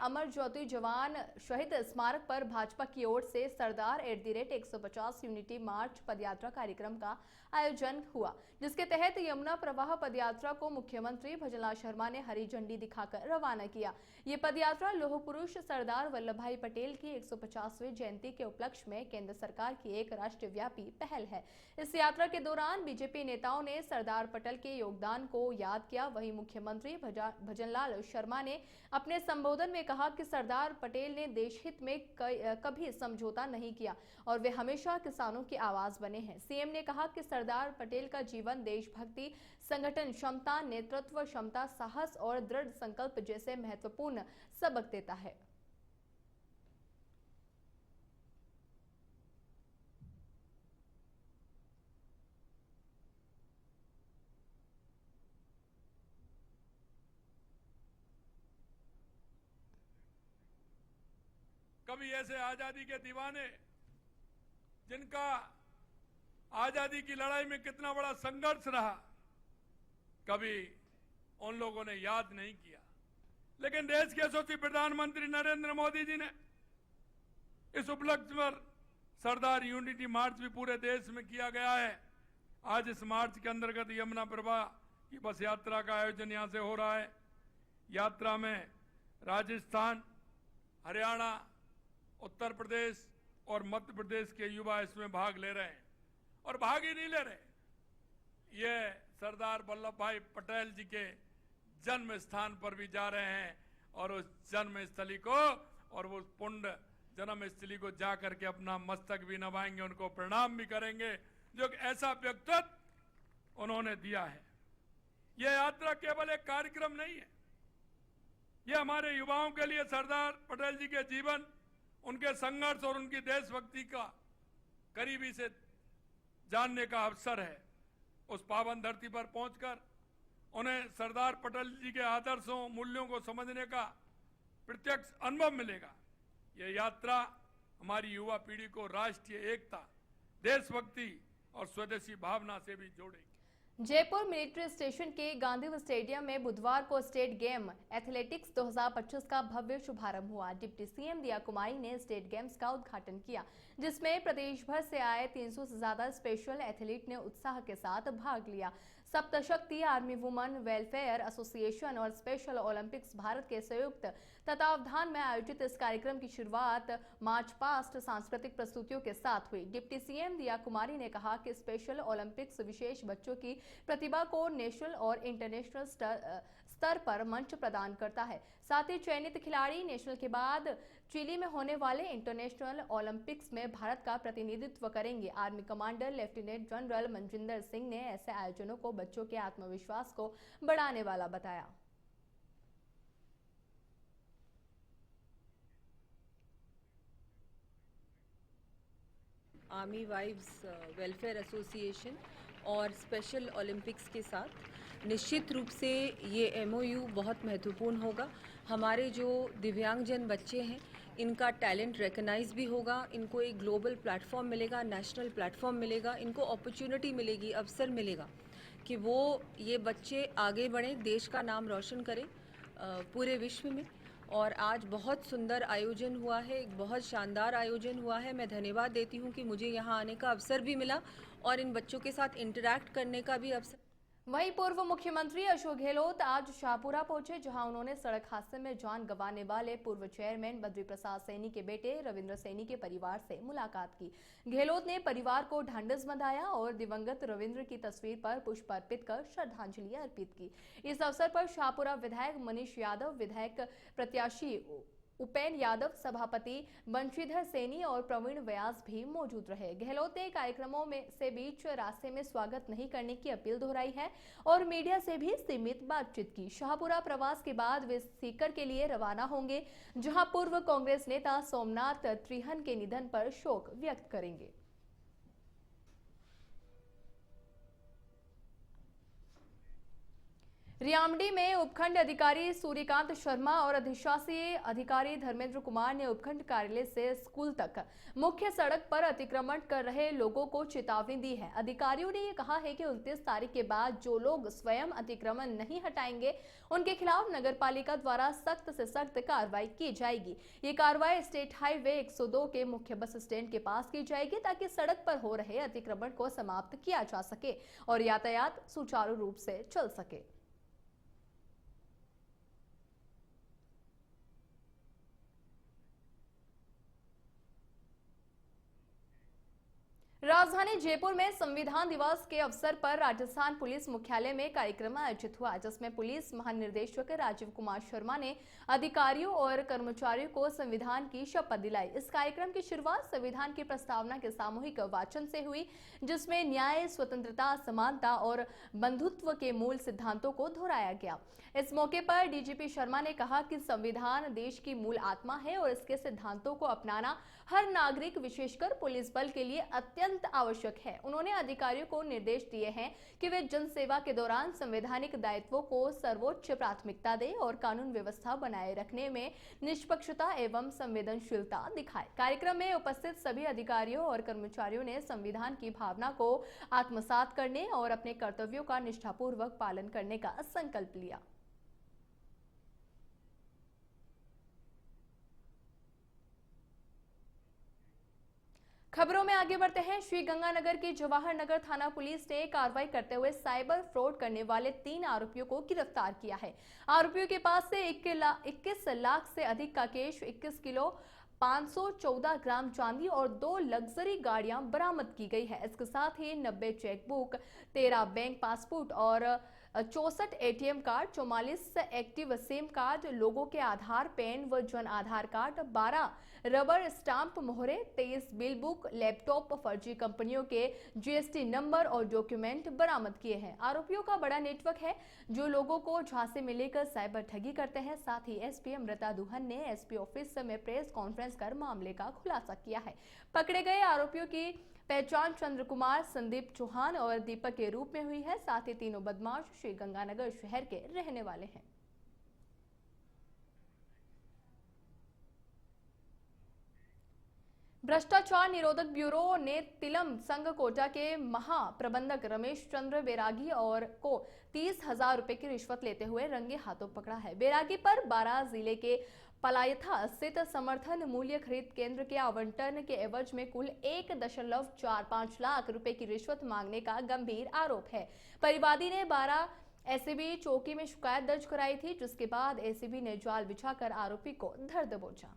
अमर ज्योति जवान शहीद स्मारक पर भाजपा की ओर से सरदार @ 150 यूनिटी मार्च पदयात्रा कार्यक्रम का आयोजन हुआ, जिसके तहत यमुना प्रवाह पदयात्रा को मुख्यमंत्री भजनलाल शर्मा ने हरी झंडी दिखाकर रवाना किया। ये पदयात्रा लौह पुरुष सरदार वल्लभ भाई पटेल की 150वीं जयंती के उपलक्ष्य में केंद्र सरकार की एक राष्ट्रव्यापी पहल है। इस यात्रा के दौरान बीजेपी नेताओं ने सरदार पटेल के योगदान को याद किया। वहीं मुख्यमंत्री भजनलाल शर्मा ने अपने संबोधन में कहा कि सरदार पटेल ने देश हित में कभी समझौता नहीं किया और वे हमेशा किसानों की आवाज बने हैं। सीएम ने कहा कि सरदार पटेल का जीवन देशभक्ति, संगठन क्षमता, नेतृत्व क्षमता, साहस और दृढ़ संकल्प जैसे महत्वपूर्ण सबक देता है। कभी ऐसे आजादी के दीवाने जिनका आजादी की लड़ाई में कितना बड़ा संघर्ष रहा, कभी उन लोगों ने याद नहीं किया। लेकिन देश के यशस्वी प्रधानमंत्री नरेंद्र मोदी जी ने इस उपलक्ष्य पर सरदार यूनिटी मार्च भी पूरे देश में किया गया है। आज इस मार्च के अंतर्गत यमुना प्रवाह की बस यात्रा का आयोजन यहां से हो रहा है। यात्रा में राजस्थान, हरियाणा, उत्तर प्रदेश और मध्य प्रदेश के युवा इसमें भाग ले रहे हैं। और भाग ही नहीं ले रहे, ये सरदार वल्लभ भाई पटेल जी के जन्म स्थान पर भी जा रहे हैं और उस जन्म स्थली को और उस पुण्य जन्म स्थली को जा करके अपना मस्तक भी नवाएंगे, उनको प्रणाम भी करेंगे, जो ऐसा व्यक्तित्व उन्होंने दिया है। यह यात्रा केवल एक कार्यक्रम नहीं है, यह हमारे युवाओं के लिए सरदार पटेल जी के जीवन, उनके संघर्ष और उनकी देशभक्ति का करीबी से जानने का अवसर है। उस पावन धरती पर पहुंचकर उन्हें सरदार पटेल जी के आदर्शों, मूल्यों को समझने का प्रत्यक्ष अनुभव मिलेगा। यह यात्रा हमारी युवा पीढ़ी को राष्ट्रीय एकता, देशभक्ति और स्वदेशी भावना से भी जोड़ेगी। जयपुर मिलिट्री स्टेशन के गांधी स्टेडियम में बुधवार को स्टेट गेम एथलेटिक्स 2025 का भव्य शुभारंभ हुआ। डिप्टी सीएम दिया कुमारी ने स्टेट गेम्स का उद्घाटन किया, जिसमें प्रदेश भर से आए 300 से ज्यादा स्पेशल एथलीट ने उत्साह के साथ भाग लिया। Saptashakti army woman welfare association और स्पेशल ओलंपिक्स भारत के संयुक्त तत्वावधान में आयोजित इस कार्यक्रम की शुरुआत मार्च पास्ट सांस्कृतिक प्रस्तुतियों के साथ हुई। डिप्टी सीएम दिया कुमारी ने कहा कि स्पेशल ओलंपिक्स विशेष बच्चों की प्रतिभा को नेशनल और इंटरनेशनल स्तर पर मंच प्रदान करता है। साथ ही चयनित खिलाड़ी नेशनल के बाद चिली में होने वाले इंटरनेशनल ओलंपिक्स में भारत का प्रतिनिधित्व करेंगे। Army commander lieutenant general Manjinder Singh ने ऐसे आयोजनों को बच्चों के आत्मविश्वास को बढ़ाने वाला बताया। आर्मी वाइव्स वेलफेयर एसोसिएशन और स्पेशल ओलंपिक्स के साथ निश्चित रूप से ये एमओयू बहुत महत्वपूर्ण होगा। हमारे जो दिव्यांगजन बच्चे हैं, इनका टैलेंट रिकग्नाइज भी होगा, इनको एक ग्लोबल प्लेटफॉर्म मिलेगा, नेशनल प्लेटफॉर्म मिलेगा, इनको अपॉर्चुनिटी मिलेगी, अवसर मिलेगा कि वो ये बच्चे आगे बढ़ें, देश का नाम रोशन करें पूरे विश्व में। और आज बहुत सुंदर आयोजन हुआ है, एक बहुत शानदार आयोजन हुआ है। मैं धन्यवाद देती हूँ कि मुझे यहाँ आने का अवसर भी मिला और इन बच्चों के साथ इंटरैक्ट करने का भी अवसर। वहीं पूर्व मुख्यमंत्री अशोक गहलोत आज शाहपुरा पहुंचे, जहां उन्होंने सड़क हादसे में जान गंवाने वाले पूर्व चेयरमैन बद्री प्रसाद सैनी के बेटे रविंद्र सैनी के परिवार से मुलाकात की। गहलोत ने परिवार को ढांढस बंधाया और दिवंगत रविंद्र की तस्वीर पर पुष्प अर्पित कर श्रद्धांजलि अर्पित की। इस अवसर पर शाहपुरा विधायक मनीष यादव, विधायक प्रत्याशी उपेन यादव, सभापति बंशीधर सैनी और प्रवीण व्यास भी मौजूद रहे। गहलोत ने कार्यक्रमों में से बीच रास्ते में स्वागत नहीं करने की अपील दोहराई है और मीडिया से भी सीमित बातचीत की। शाहपुरा प्रवास के बाद वे सीकर के लिए रवाना होंगे, जहां पूर्व कांग्रेस नेता सोमनाथ त्रिहन के निधन पर शोक व्यक्त करेंगे। रियामडी में उपखंड अधिकारी सूर्यकांत शर्मा और अधिशासी अधिकारी धर्मेंद्र कुमार ने उपखंड कार्यालय से स्कूल तक मुख्य सड़क पर अतिक्रमण कर रहे लोगों को चेतावनी दी है। अधिकारियों ने ये कहा है कि 29 तारीख के बाद जो लोग स्वयं अतिक्रमण नहीं हटाएंगे उनके खिलाफ नगरपालिका द्वारा सख्त से सख्त कार्रवाई की जाएगी। ये कार्रवाई स्टेट हाईवे 102 के मुख्य बस स्टैंड के पास की जाएगी ताकि सड़क पर हो रहे अतिक्रमण को समाप्त किया जा सके और यातायात सुचारू रूप से चल सके। राजधानी जयपुर में संविधान दिवस के अवसर पर राजस्थान पुलिस मुख्यालय में कार्यक्रम आयोजित हुआ, जिसमें पुलिस महानिदेशक राजीव कुमार शर्मा ने अधिकारियों और कर्मचारियों को संविधान की शपथ दिलाई। इस कार्यक्रम की शुरुआत संविधान की प्रस्तावना के सामूहिक वाचन से हुई, जिसमें न्याय, स्वतंत्रता, समानता और बंधुत्व के मूल सिद्धांतों को दोहराया गया। इस मौके पर डीजीपी शर्मा ने कहा कि संविधान देश की मूल आत्मा है और इसके सिद्धांतों को अपनाना हर नागरिक, विशेषकर पुलिस बल के लिए अत्यंत आवश्यक है। उन्होंने अधिकारियों को निर्देश दिए हैं कि वे जनसेवा के दौरान संवैधानिक दायित्वों को सर्वोच्च प्राथमिकता दें और कानून व्यवस्था बनाए रखने में निष्पक्षता एवं संवेदनशीलता दिखाएं। कार्यक्रम में उपस्थित सभी अधिकारियों और कर्मचारियों ने संविधान की भावना को आत्मसात करने और अपने कर्तव्यों का निष्ठापूर्वक पालन करने का संकल्प लिया। खबरों में आगे बढ़ते हैं। श्री गंगानगर की जवाहर नगर थाना पुलिस ने कार्रवाई करते हुए साइबर फ्रॉड करने वाले 3 आरोपियों को गिरफ्तार किया है। आरोपियों के पास से 21 लाख से अधिक का कैश, 21 किलो 514 ग्राम चांदी और 2 लग्जरी गाड़ियां बरामद की गई है। इसके साथ ही 90 चेकबुक, 13 बैंक पासपोर्ट और 64 ATM card, 44 active SIM card, लोगों के आधार, पैन व Jan Aadhaar card, 12 rubber stamp मोहरे, 23 बिल बुक, लैपटॉप, फर्जी कंपनियों के जीएसटी नंबर और डॉक्यूमेंट बरामद किए हैं। आरोपियों का बड़ा नेटवर्क है जो लोगों को झांसे में लेकर साइबर ठगी करते हैं। साथ ही एसपी अमृता दुहन ने एसपी ऑफिस में प्रेस कॉन्फ्रेंस कर मामले का खुलासा किया है। पकड़े गए आरोपियों की पहचान चंद्र कुमार, संदीप चौहान और दीपक के रूप में हुई है। साथ ही तीनों बदमाश श्री गंगानगर शहर के रहने वाले हैं। भ्रष्टाचार निरोधक ब्यूरो ने तिलम संघ कोटा के महाप्रबंधक रमेश चंद्र बैरागी और को 30,000 रुपए की रिश्वत लेते हुए रंगे हाथों पकड़ा है। बैरागी पर 12 जिले के पलायथा स्थित समर्थन मूल्य खरीद केंद्र के आवंटन के एवज में कुल 1.45 लाख रुपए की रिश्वत मांगने का गंभीर आरोप है। परिवादी ने 12 एसीबी चौकी में शिकायत दर्ज कराई थी, जिसके बाद एसीबी ने जाल बिछाकर आरोपी को धर दबोचा।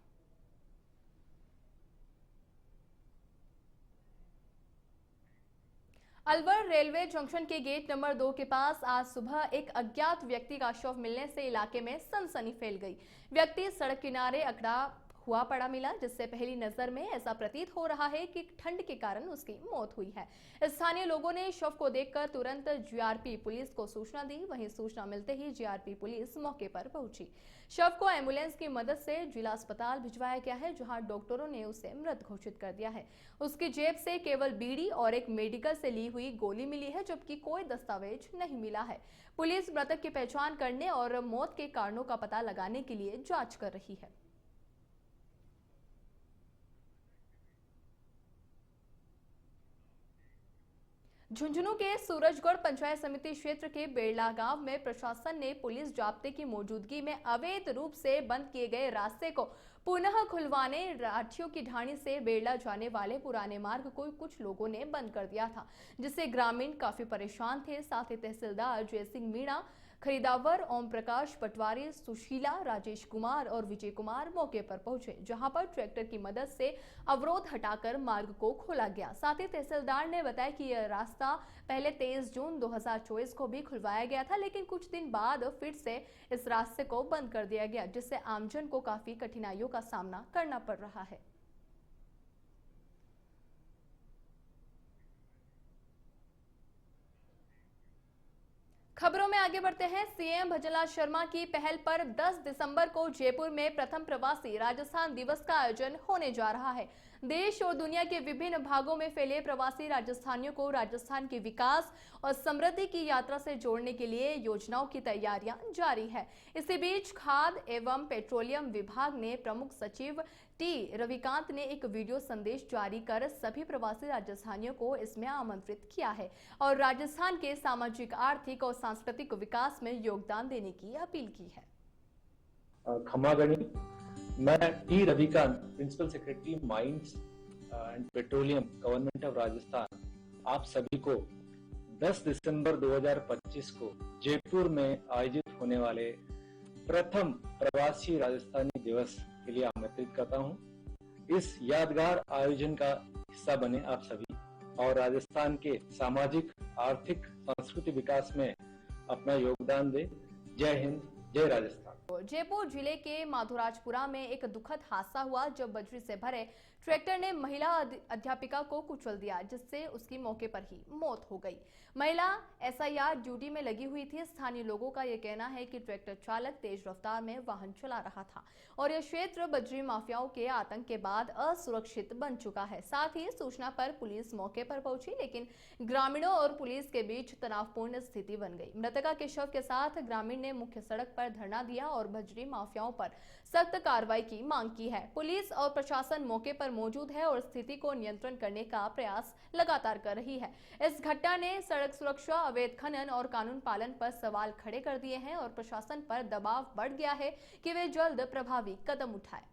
अलवर रेलवे जंक्शन के गेट नंबर 2 के पास आज सुबह एक अज्ञात व्यक्ति का शव मिलने से इलाके में सनसनी फैल गई। व्यक्ति सड़क किनारे अकड़ा हुआ पड़ा मिला, जिससे पहली नजर में ऐसा प्रतीत हो रहा है कि ठंड के कारण उसकी मौत हुई है। स्थानीय लोगों ने शव को देखकर तुरंत जीआरपी पुलिस को सूचना दी। वहीं सूचना मिलते ही जीआरपी पुलिस मौके पर पहुंची। शव को एम्बुलेंस की मदद से जिला अस्पताल भिजवाया गया है, जहां डॉक्टरों ने उसे मृत घोषित कर दिया है। उसकी जेब से केवल बीड़ी और एक मेडिकल से ली हुई गोली मिली है, जबकि कोई दस्तावेज नहीं मिला है। पुलिस मृतक की पहचान करने और मौत के कारणों का पता लगाने के लिए जांच कर रही है। झुंझुनू के सूरजगढ़ पंचायत समिति क्षेत्र के बेड़ला गांव में प्रशासन ने पुलिस जाब्ते की मौजूदगी में अवैध रूप से बंद किए गए रास्ते को पुनः खुलवाने राठियों की ढाणी से बेड़ला जाने वाले पुराने मार्ग को कुछ लोगों ने बंद कर दिया था, जिससे ग्रामीण काफी परेशान थे। साथ ही तहसीलदार जयसिंह मीणा, खरीदावर ओम प्रकाश पटवारी, सुशीला, राजेश कुमार और विजय कुमार मौके पर पहुंचे, जहां पर ट्रैक्टर की मदद से अवरोध हटाकर मार्ग को खोला गया। साथ ही तहसीलदार ने बताया कि यह रास्ता पहले 23 जून 2024 को भी खुलवाया गया था, लेकिन कुछ दिन बाद फिर से इस रास्ते को बंद कर दिया गया, जिससे आमजन को काफी कठिनाइयों का सामना करना पड़ रहा है। खबरों में आगे बढ़ते हैं। सीएम भजनलाल शर्मा की पहल पर 10 दिसंबर को जयपुर में प्रथम प्रवासी राजस्थान दिवस का आयोजन होने जा रहा है। देश और दुनिया के विभिन्न भागों में फैले प्रवासी राजस्थानियों को राजस्थान के विकास और समृद्धि की यात्रा से जोड़ने के लिए योजनाओं की तैयारियां जारी है। इसी बीच खाद्य एवं पेट्रोलियम विभाग ने प्रमुख सचिव टी रविकांत ने एक वीडियो संदेश जारी कर सभी प्रवासी राजस्थानियों को इसमें आमंत्रित किया है और राजस्थान के सामाजिक, आर्थिक और सांस्कृतिक विकास में योगदान देने की अपील की है। खमागणी, मैं T Ravikant, principal secretary mines and petroleum, government of Rajasthan, आप सभी को 10 दिसंबर 2025 को जयपुर में आयोजित होने वाले प्रथम प्रवासी राजस्थानी दिवस के लिए आमंत्रित करता हूं। इस यादगार आयोजन का हिस्सा बने आप सभी और राजस्थान के सामाजिक, आर्थिक, सांस्कृतिक विकास में अपना योगदान दें। जय हिंद, जय राजस्थान। जयपुर जिले के माधोराजपुरा में एक दुखद हादसा हुआ जब बजरी से भरे ट्रैक्टर ने महिला अध्यापिका को कुचल दिया, जिससे उसकी मौके पर ही मौत हो गई। महिला एसआईआर ड्यूटी में लगी हुई थी। स्थानीय लोगों का यह कहना है कि ट्रैक्टर चालक तेज रफ्तार में वाहन चला रहा था और यह क्षेत्र बजरी माफियाओं के आतंक के बाद असुरक्षित बन चुका है। साथ ही सूचना पर पुलिस मौके पर पहुंची, लेकिन ग्रामीणों और पुलिस के बीच तनावपूर्ण स्थिति बन गई। मृतका के शव के साथ ग्रामीण ने मुख्य सड़क पर धरना दिया और बजरी माफियाओं पर सख्त कार्रवाई की मांग की है। पुलिस और प्रशासन मौके पर मौजूद है और स्थिति को नियंत्रण करने का प्रयास लगातार कर रही है। इस घटना ने सड़क सुरक्षा, अवैध खनन और कानून पालन पर सवाल खड़े कर दिए हैं और प्रशासन पर दबाव बढ़ गया है कि वे जल्द प्रभावी कदम उठाए।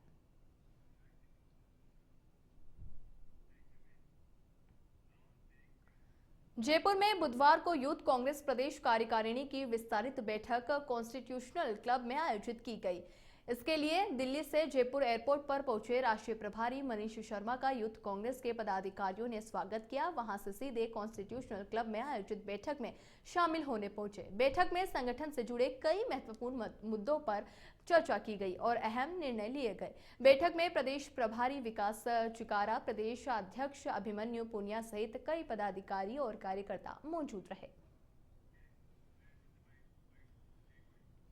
जयपुर में बुधवार को यूथ कांग्रेस प्रदेश कार्यकारिणी की विस्तारित बैठक कॉन्स्टिट्यूशनल क्लब में आयोजित की गई। इसके लिए दिल्ली से जयपुर एयरपोर्ट पर पहुंचे राष्ट्रीय प्रभारी मनीष शर्मा का यूथ कांग्रेस के पदाधिकारियों ने स्वागत किया। वहां से सीधे कॉन्स्टिट्यूशनल क्लब में आयोजित बैठक में शामिल होने पहुंचे। बैठक में संगठन से जुड़े कई महत्वपूर्ण मुद्दों पर चर्चा की गई और अहम निर्णय लिए गए। बैठक में प्रदेश प्रभारी विकास चिकारा, प्रदेश अध्यक्ष अभिमन्यु पुनिया सहित कई पदाधिकारी और कार्यकर्ता मौजूद रहे।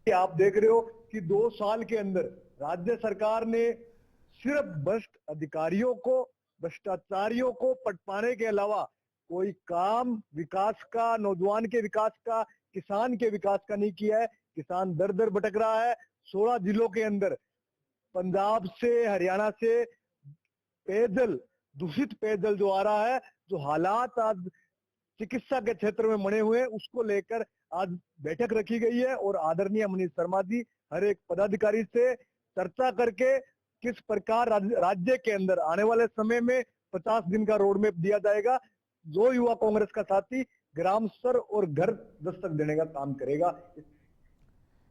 आप देख रहे हो कि 2 साल के अंदर राज्य सरकार ने सिर्फ भ्रष्ट अधिकारियों को, भ्रष्टाचारियों को पटपाने के अलावा कोई काम विकास का, नौजवान के विकास का, किसान के विकास का नहीं किया है। किसान दर दर भटक रहा है। 16 जिलों के अंदर पंजाब से, हरियाणा से पेयजल, दूषित पेयजल जो आ रहा है, जो हालात आज चिकित्सा के क्षेत्र में बने हुए हैं, उसको लेकर आज बैठक रखी गई है और आदरणीय मनीष शर्मा जी हर एक पदाधिकारी से चर्चा करके किस प्रकार राज्य के अंदर आने वाले समय में 50 दिन का रोड मैप दिया जाएगा, जो युवा कांग्रेस का साथी ग्राम स्तर और घर दस्तक देने का काम करेगा।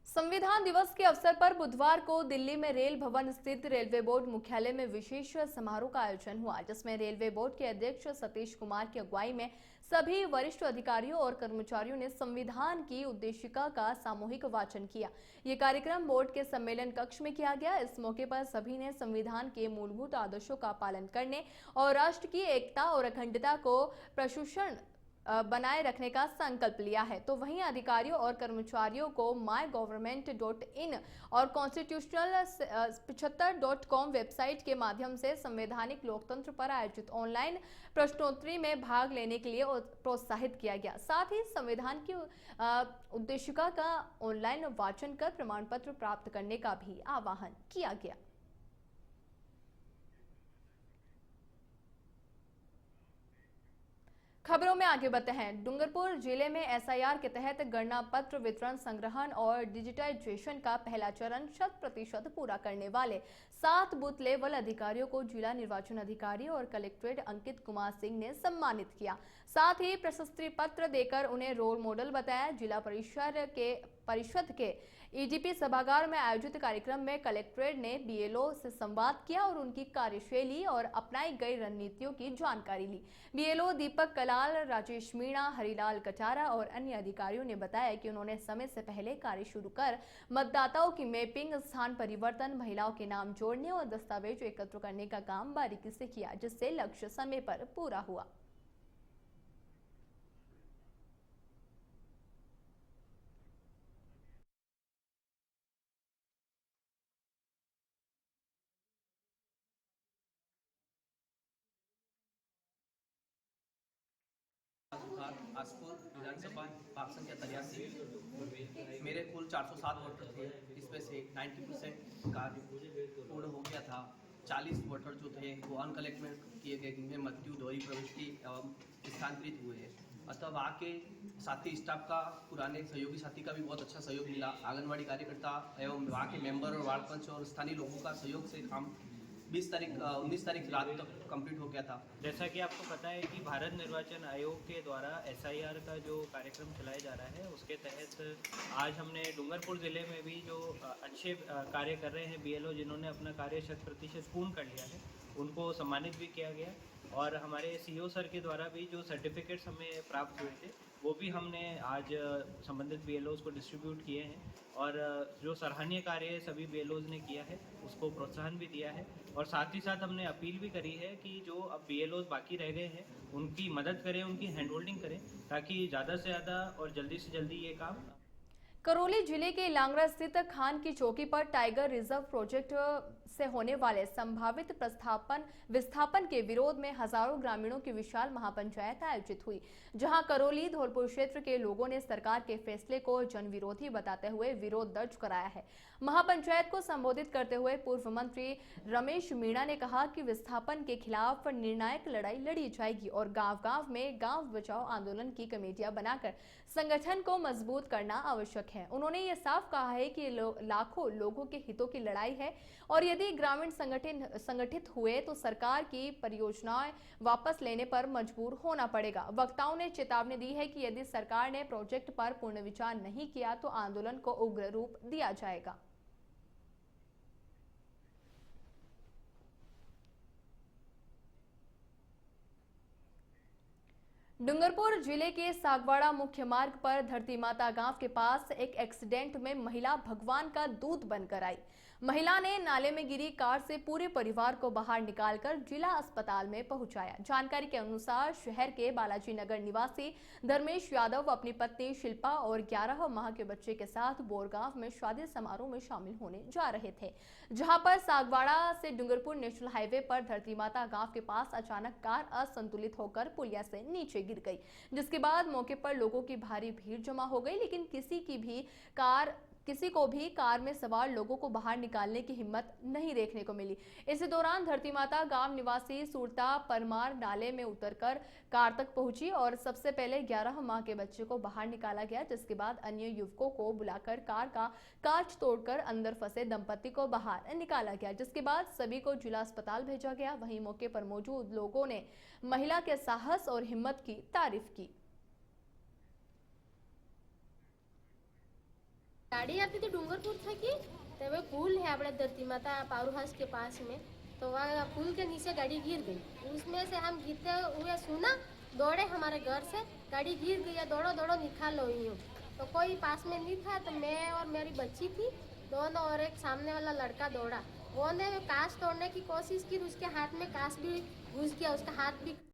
संविधान दिवस के अवसर पर बुधवार को दिल्ली में रेल भवन स्थित रेलवे बोर्ड मुख्यालय में विशेष समारोह का आयोजन हुआ, जिसमें रेलवे बोर्ड के अध्यक्ष सतीश कुमार की अगुवाई में सभी वरिष्ठ अधिकारियों और कर्मचारियों ने संविधान की उद्देशिका का सामूहिक वाचन किया। ये कार्यक्रम बोर्ड के सम्मेलन कक्ष में किया गया। इस मौके पर सभी ने संविधान के मूलभूत आदर्शों का पालन करने और राष्ट्र की एकता और अखंडता को प्रशंसन बनाए रखने का संकल्प लिया है। तो वहीं अधिकारियों और कर्मचारियों को mygovernment.in और constitutional75.com वेबसाइट के माध्यम से संवैधानिक लोकतंत्र पर आयोजित ऑनलाइन प्रश्नोत्तरी में भाग लेने के लिए प्रोत्साहित किया गया। साथ ही संविधान की उद्देशिका का ऑनलाइन वाचन कर प्रमाण पत्र प्राप्त करने का भी आह्वान किया गया। खबरों में आगे बढ़ते हैं। डूंगरपुर जिले में एसआईआर के तहत गणना पत्र वितरण, संग्रहण और डिजिटाइजेशन का पहला चरण 100% पूरा करने वाले 7 बूथ लेवल अधिकारियों को जिला निर्वाचन अधिकारी और कलेक्ट्रेट अंकित कुमार सिंह ने सम्मानित किया। साथ ही प्रशस्ति पत्र देकर उन्हें रोल मॉडल बताया। जिला परिषद के ईडीपी सभागार में आयोजित कार्यक्रम में कलेक्ट्रेट ने बीएलओ से संवाद किया और उनकी कार्यशैली और अपनाई गई रणनीतियों की जानकारी ली। बीएलओ दीपक कलाल, राजेश मीणा, हरिलाल कटारा और अन्य अधिकारियों ने बताया कि उन्होंने समय से पहले कार्य शुरू कर मतदाताओं की मैपिंग, स्थान परिवर्तन, महिलाओं के नाम जोड़ने और दस्तावेज एकत्र करने का काम बारीकी से किया, जिससे लक्ष्य समय पर पूरा हुआ। नमस्कार। आसपुर विधानसभा भाग संख्या 83 मेरे कुल 407 वोटर थे, इसमें से 90% कार्य पूर्ण हो गया था। 40 वोटर जो थे वो अनकलेक्टेड किए गए, जिनमें मृत्यु, दोहरी प्रविष्टि एवं स्थानांतरित हुए हैं। अतः वहाँ के साथी स्टाफ का, पुराने सहयोगी साथी का भी बहुत अच्छा सहयोग मिला। आंगनबाड़ी कार्यकर्ता एवं वहाँ के मेंबर और वार्ड पंच और स्थानीय लोगों का सहयोग से काम 19 तारीख रात तक कंप्लीट हो गया था। जैसा कि आपको पता है कि भारत निर्वाचन आयोग के द्वारा SIR का जो कार्यक्रम चलाया जा रहा है, उसके तहत आज हमने डूंगरपुर ज़िले में भी जो अच्छे कार्य कर रहे हैं BLO, जिन्होंने अपना कार्य 100% पूर्ण कर लिया है, उनको सम्मानित भी किया गया। और हमारे CO सर के द्वारा भी जो सर्टिफिकेट्स हमें प्राप्त हुए थे, वो भी हमने आज संबंधित BLOs को डिस्ट्रीब्यूट किए हैं। और जो सराहनीय कार्य सभी BLOs ने किया है, उसको प्रोत्साहन भी दिया है। और साथ ही साथ हमने अपील भी करी है कि जो अब BLOs बाकी रह गए हैं, उनकी मदद करें, उनकी हैंड होल्डिंग करें, ताकि ज़्यादा से ज़्यादा और जल्दी से जल्दी ये काम। करौली जिले के लांगरा स्थित खान की चौकी पर टाइगर रिजर्व प्रोजेक्ट से होने वाले संभावित विस्थापन के विरोध में हजारों ग्रामीणों की विशाल महापंचायत आयोजित हुई, जहां करौली धौलपुर क्षेत्र के लोगों ने सरकार के फैसले को जनविरोधी बताते हुए विरोध दर्ज कराया है। महापंचायत को संबोधित करते हुए पूर्व मंत्री रमेश मीणा ने कहा कि विस्थापन के खिलाफ निर्णायक लड़ाई लड़ी जाएगी और गांव-गांव में गांव बचाओ आंदोलन की कमेटियां बनाकर संगठन को मजबूत करना आवश्यक है। उन्होंने ये साफ कहा है कि लाखों लोगों के हितों की लड़ाई है और यदि ग्रामीण संगठित हुए तो सरकार की परियोजनाएं वापस लेने पर मजबूर होना पड़ेगा। वक्ताओं ने चेतावनी दी है कि यदि सरकार ने प्रोजेक्ट पर पूर्ण विचार नहीं किया तो आंदोलन को उग्र रूप दिया जाएगा। डूंगरपुर जिले के सागवाड़ा मुख्य मार्ग पर धरती माता गांव के पास एक एक्सीडेंट में महिला भगवान का दूत बनकर आई। महिला ने नाले में गिरी कार से पूरे परिवार को बाहर निकालकर जिला अस्पताल में पहुंचाया। जानकारी के अनुसार शहर के बालाजी नगर निवासी धर्मेश यादव अपनी पत्नी शिल्पा और 11 माह के बच्चे के साथ बोरगांव में शादी समारोह में शामिल होने जा रहे थे, जहां पर सागवाड़ा से डूंगरपुर नेशनल हाईवे पर धरती माता गांव के पास अचानक कार असंतुलित होकर पुलिया से नीचे गिर गई, जिसके बाद मौके पर लोगों की भारी भीड़ जमा हो गई, लेकिन किसी को भी कार में सवार लोगों को बाहर निकालने की हिम्मत नहीं देखने को मिली। इसी दौरान धरती माता गांव निवासी सूरता परमार नाले में उतरकर कार तक पहुंची और सबसे पहले 11 माह के बच्चे को बाहर निकाला गया, जिसके बाद अन्य युवकों को बुलाकर कार का कांच तोड़कर अंदर फंसे दंपति को बाहर निकाला गया, जिसके बाद सभी को जिला अस्पताल भेजा गया। वहीं मौके पर मौजूद लोगों ने महिला के साहस और हिम्मत की तारीफ की। गाड़ी आती थी डूंगरपुर था कि तब पुल है अपने धरती माता पावर हाउस के पास में, तो वहाँ पुल के नीचे गाड़ी गिर गई। उसमें से हम गिरते हुए सुना, दौड़े हमारे घर से, गाड़ी गिर गई, दौड़ो दौड़ो निकालो यूँ। तो कोई पास में नहीं था, तो मैं और मेरी बच्ची थी दोनों और एक सामने वाला लड़का दौड़ा। वो ने कांच तोड़ने की कोशिश की, उसके हाथ में कांच भी घुस गया, उसका हाथ भी